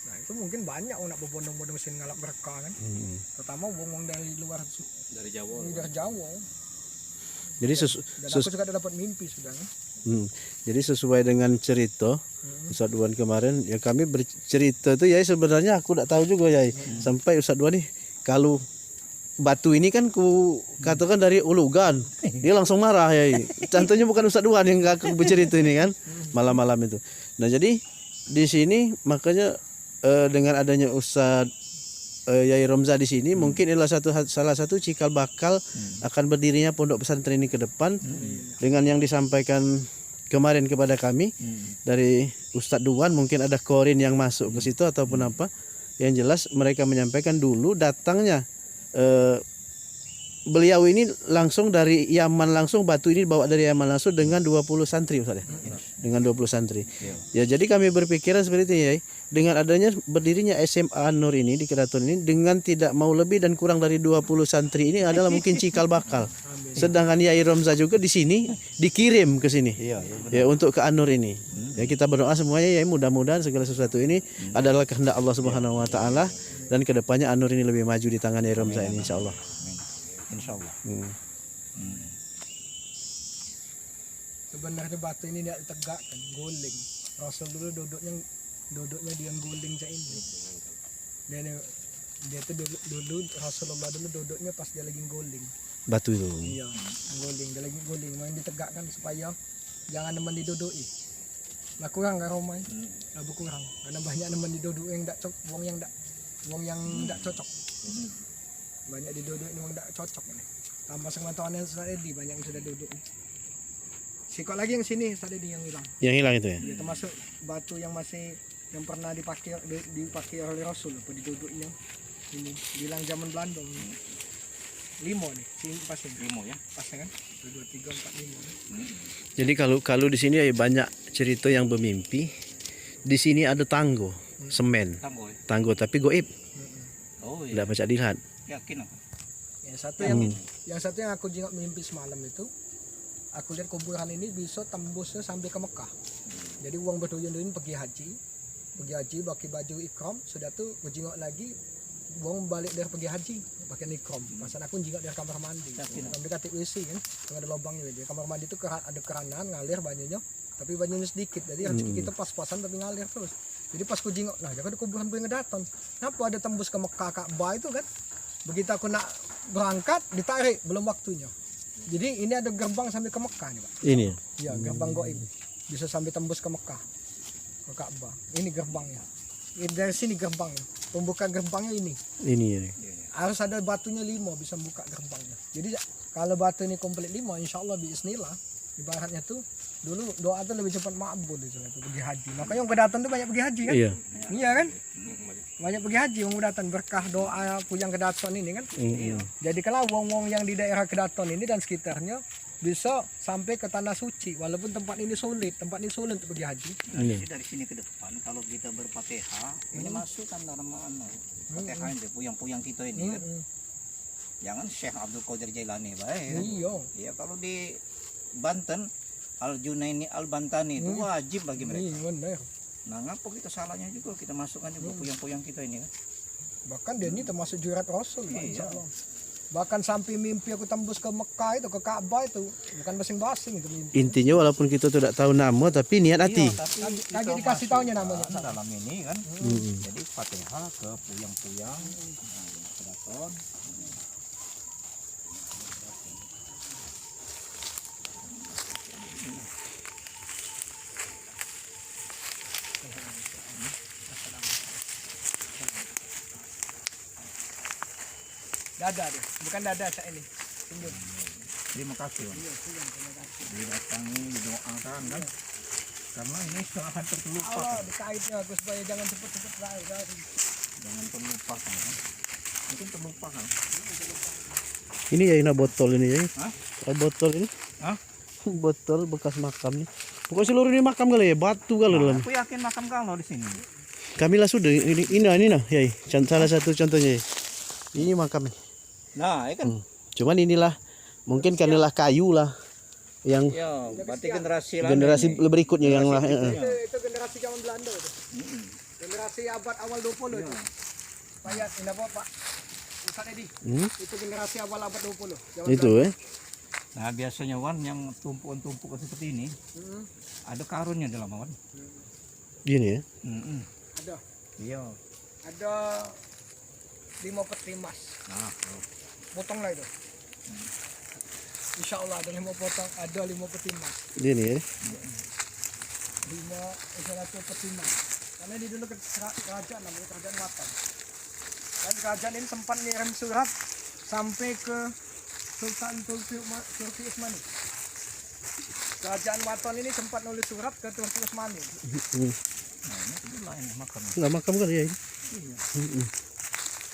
Nah itu mungkin banyak nak berbondong-bondong sini ngalap mereka kan. Terutama wong-wong dari luar dari Jawa. Jadi aku juga ada dapat mimpi sudah kan. Jadi sesuai dengan cerita Ustadz Duan kemarin ya kami bercerita itu ya sebenarnya aku tidak tahu juga ya sampai Ustadz Duan nih kalau batu ini kan ku katakan dari Ulugan dia langsung marah ya. Contohnya bukan Ustadz Duan yang aku bercerita ini kan malam-malam itu. Nah jadi di sini makanya dengan adanya Ustadz Yai Romza di sini mungkin adalah salah satu cikal bakal akan berdirinya pondok pesantren ini ke depan dengan yang disampaikan kemarin kepada kami dari Ustadz Duan mungkin ada korin yang masuk ke situ ataupun apa yang jelas mereka menyampaikan dulu datangnya beliau ini langsung dari Yaman langsung batu ini bawa dari Yaman langsung dengan 20 santri Ustaz ya. Dengan 20 santri. Ya jadi kami berpikiran seperti itu ya. Dengan adanya berdirinya SMA Nur ini di Kedaton ini dengan tidak mau lebih dan kurang dari 20 santri ini adalah mungkin cikal bakal. Sedangkan Yai Romza juga di sini dikirim ke sini. Ya untuk ke An-Nur ini. Ya kita berdoa semuanya ya mudah-mudahan segala sesuatu ini adalah kehendak Allah Subhanahu wa taala dan kedepannya An-Nur ini lebih maju di tangan Yai Romza ini insyaallah. Insyaallah. Sebenarnya batu ini tidak ditegakkan, guling. Rasul dulu duduknya dia guling cak ini. Dia tuh dulu Rasulullah dulu duduknya pas dia lagi guling. Batu itu. Iya, guling, dia lagi guling, mau ditegakkan supaya jangan nemen diduduki. Nah kurang kan Romai? Nah kurang, karena banyak nemen diduduki yang tidak cocok, wong yang tidak cocok. Banyak diduduk ini tidak cocok ini. Tambah pengetahuan yang Ustaz Edi banyak yang sudah duduk. Sikok lagi yang sini Ustaz Edi yang hilang. Yang hilang itu ya? Ya termasuk batu yang masih yang pernah dipakai oleh Rasul apa diduduknya ini bilang zaman Belanda. Limo nih, sini pas ini. Limo ya. Pasnya kan? 2 3 4 5. Jadi kalau di sini ya banyak cerita yang bermimpi. Di sini ada tanggo, semen. Tanggo tapi goib. Oh Tidak baca dilihat. Yakin aku. Yang satu yang aku jenguk mimpi semalam itu, aku lihat kuburan ini bisa tembusnya sampai ke Mekah. Jadi uang berduyun-duyun pergi haji pakai baju ikram, sudah tuh jenguk lagi uang balik dari pergi haji pakai ikram. Pasal aku jenguk dari kamar mandi. Sampai dekat WC kan, ada lubangnya di kamar mandi itu ada keranan ngalir banyunya, tapi banyunya sedikit. Jadi rezeki kita pas-pasan tapi ngalir terus. Jadi pas ku jenguk, nah jangan ada kuburan Pengedaton. Kenapa ada tembus ke Mekah Ka'bah itu kan? Begitu aku nak berangkat ditarik belum waktunya. Jadi ini ada gerbang sampai ke Mekah nih Pak. Ini ya gerbang goib bisa sampai tembus ke Mekah ke Ka'bah. Ini gerbangnya. Dari sini gerbangnya. Pembuka gerbangnya ini. Ini ya. harus ada batunya 5 bisa buka gerbangnya. Jadi kalau batu ini komplit 5, insya Allah bismillah. Ibaratnya tuh dulu doa tuh lebih cepat makbul itu pergi haji. Makanya yang kedatang tuh banyak pergi haji kan? Iya. Iya kan? Banyak pergi haji yang kedatang berkah doa Puyang Kedaton ini kan. Jadi kalau wong-wong yang di daerah Kedaton ini dan sekitarnya bisa sampai ke tanah suci walaupun tempat ini sulit untuk pergi haji. Jadi dari sini ke depan kalau kita berfatihah ini masukkan dalam fatihah itu puyang-puyang kita ini kan. Jangan Syekh Abdul Qadir Jailani baik. Iya. Ya kalau di Banten Al Junaini Al Bantani itu wajib bagi mereka. Iya benar. Nah ngapa kita salahnya juga kita masukkan juga puyang-puyang kita ini kan. Bahkan dia ini termasuk jurat Rasul Pak, Iya. insya Allah. Bahkan sampai mimpi aku tembus ke Mekah itu, ke Ka'bah itu, bukan basing-basing itu mimpi. Intinya walaupun kita tidak tahu nama tapi niat hati. Iya, tapi Kagak kita dikasih taunya namanya. masukkan dalam ini kan. Jadi fatihah ke puyang-puyang Kedaton. Dada deh, bukan dada saya ini. Senyum. Terima kasih. Om. Didatangi, didoakan kan. Karena ini sangat terlupa. Allah dikaitnya aku supaya jangan cepet-cepet lahir. Jangan terlupakan kan. Mungkin terlupakan. Ini ya ini botol ini ya. Hah? Botol ini. Hah? Botol bekas makam nih. Pokoknya seluruh ini makam kali ya, batu kali dalam. Aku yakin makam kalau di sini. Kami lah sudah ini nah, ya. Salah satu contohnya. Ini makam nih. Nah, ya kan. Cuman inilah mungkin kanilah kayu lah yang Ya, berarti generasi generasi berikutnya yang lah. Itu generasi zaman Belanda itu. Generasi abad awal 20 itu. Payat, ini apa Pak? Ustaz Edi. Itu generasi awal abad 20. Zaman Itu Nah, biasanya Wan yang tumpukan-tumpukan seperti ini ada karunnya dalam Wan. Gini ya. Ada. Iya. Ada 5 peti emas. Nah, Potonglah itu. Insya Allah ada 5 potong, ada 5 peti emas. Gini ya. 1 peti emas. Karena di dulu kerajaan namanya kerajaan Watan. Dan kerajaan ini sempat ngirim surat sampai ke Sultan Turki Utsmani. Kerajaan Waton ini sempat nulis surat ke Turki Utsmani. nah ini itulah ini makam. Enggak makam kali ya ini.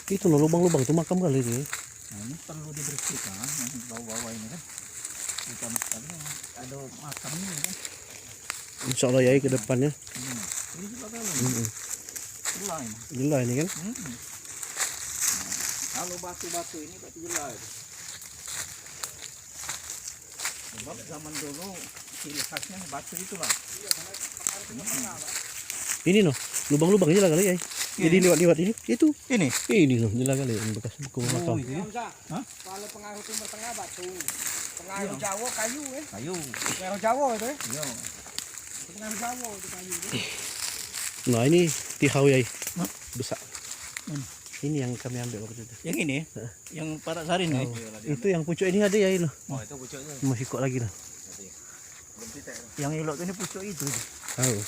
Itu loh lubang-lubang itu makam kali ini. Nah, ini perlu dibersihkan yang bawah-bawah ini kan. Bukan sekali ada makam ini kan. Insya Allah ya ke depannya. Ini juga kalau itulah ini. Gila ini kan. Nah, kalau batu-batu ini berarti jelas. Sebab zaman dulu ciri khasnya batu itulah. Ini loh lubang-lubang jelas kali ya. Jadi lewat-lewat ini itu. Ini. Ini loh jelas kali ya bekas buku makam. Itu ya. Hah? Kalau pengaruh Timur Tengah batu, pengaruh Jawa kayu ya. Kayu. Pengaruh Jawa itu ya. Iya. Pengaruh Jawa itu kayu. Nah ini tihau ya. Hah? Besar. Ini yang kami ambil waktu itu. Yang ini, yang pada hari ini. Itu yang pucuk ini ada ya ini. Oh, itu pucuknya. Masih kok lagi lah. Yang ilok ini pucuk itu. Tahu.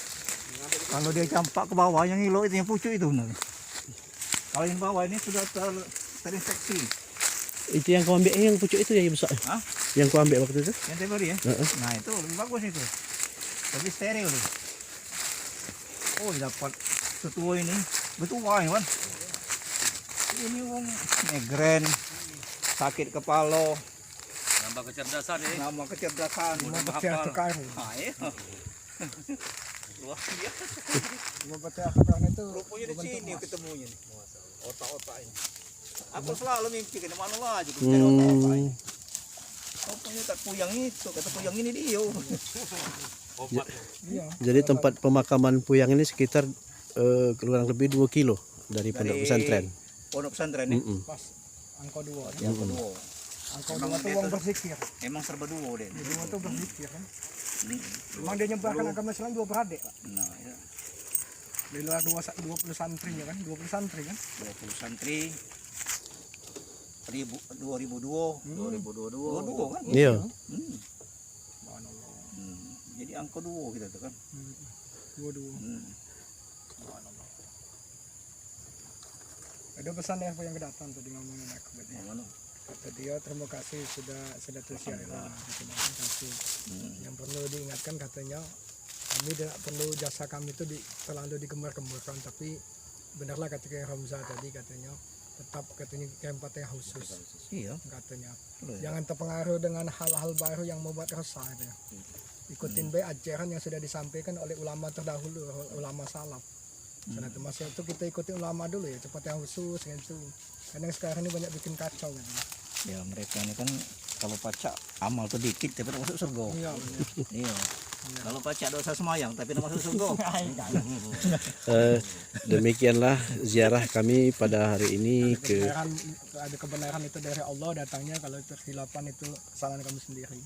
Kalau dia campak ke bawah, yang ilok itu yang pucuk itu. Kalau yang bawah ini sudah terinfeksi. Itu yang kau ambil yang pucuk itu ya yang besar. Hah? Yang kau ambil waktu itu. Yang temporary ya? Nah itu lebih bagus itu. Lebih steril. Oh dapat setua ini. Betul wah ini kan. Ini wong migrain, sakit kepala, Nambah kecerdasan ya. nama kecerdasan, Mau pecah sekarang. nah, iya. Luar biasa. Mau pecah sekarang itu. Rupanya di sini ketemunya nih. Otak-otak ini. Aku selalu mimpi ke mana lah juga Hmm. mencari otak-otak ini. Rupanya tak puyang itu, kata puyang ini dia. Iya. Jadi tempat pemakaman Puyang ini sekitar kurang lebih 2 kilo dari pondok pesantren. Pondok pesantren nih. Pas angka 2. Yang kedua. Angka 2 itu uang berzikir. Emang serba dua deh. Jadi itu berzikir kan. Memang dia nyebarkan agama Islam 2 beradik Pak. Nah, ya. Di luar 20 santri ya kan, 20 santri kan. 20 santri 2002 2022 kan. Iya. Subhanallah. Jadi angka 2 kita tuh kan. 22. Ada pesan ya yang kedatang tadi ngomongin aku tadi. Kata dia terima kasih sudah tersiara. Terima kasih. Yang perlu diingatkan katanya kami tidak perlu jasa kami itu terlalu digembar-gemburkan, tapi benarlah ketika yang Hamzah tadi katanya tetap katanya tempatnya khusus. Iya. Katanya jangan terpengaruh dengan hal-hal baru yang membuat resah katanya. Ikutin baik ajaran yang sudah disampaikan oleh ulama terdahulu, ulama salaf. Karena termasuk itu kita ikuti ulama dulu ya, cepat yang khusus gitu. Karena sekarang ini banyak bikin kacau katanya. Ya mereka ini kan kalau pacak amal tuh dikit tapi masuk surga. Iya. Iya. Kalau pacak dosa semayang tapi masuk surga. Demikianlah ziarah kami pada hari ini ke Ada kebenaran itu dari Allah datangnya, kalau itu kehilapan itu kesalahan kamu sendiri.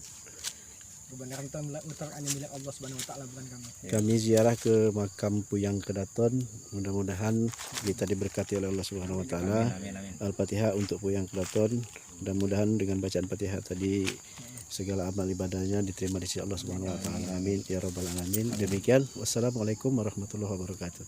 Kebenaran itu hanya milik Allah Subhanahu wa taala, bukan kami. kami ziarah ke makam Puyang Kedaton. Mudah-mudahan kita diberkati oleh Allah Subhanahu wa taala. Amin amin. Al-Fatihah untuk Puyang Kedaton. Mudah-mudahan dengan bacaan Fatihah tadi segala amal ibadahnya diterima di sisi Allah Subhanahu wa taala. Amin ya rabbal alamin. Demikian, wassalamualaikum warahmatullahi wabarakatuh.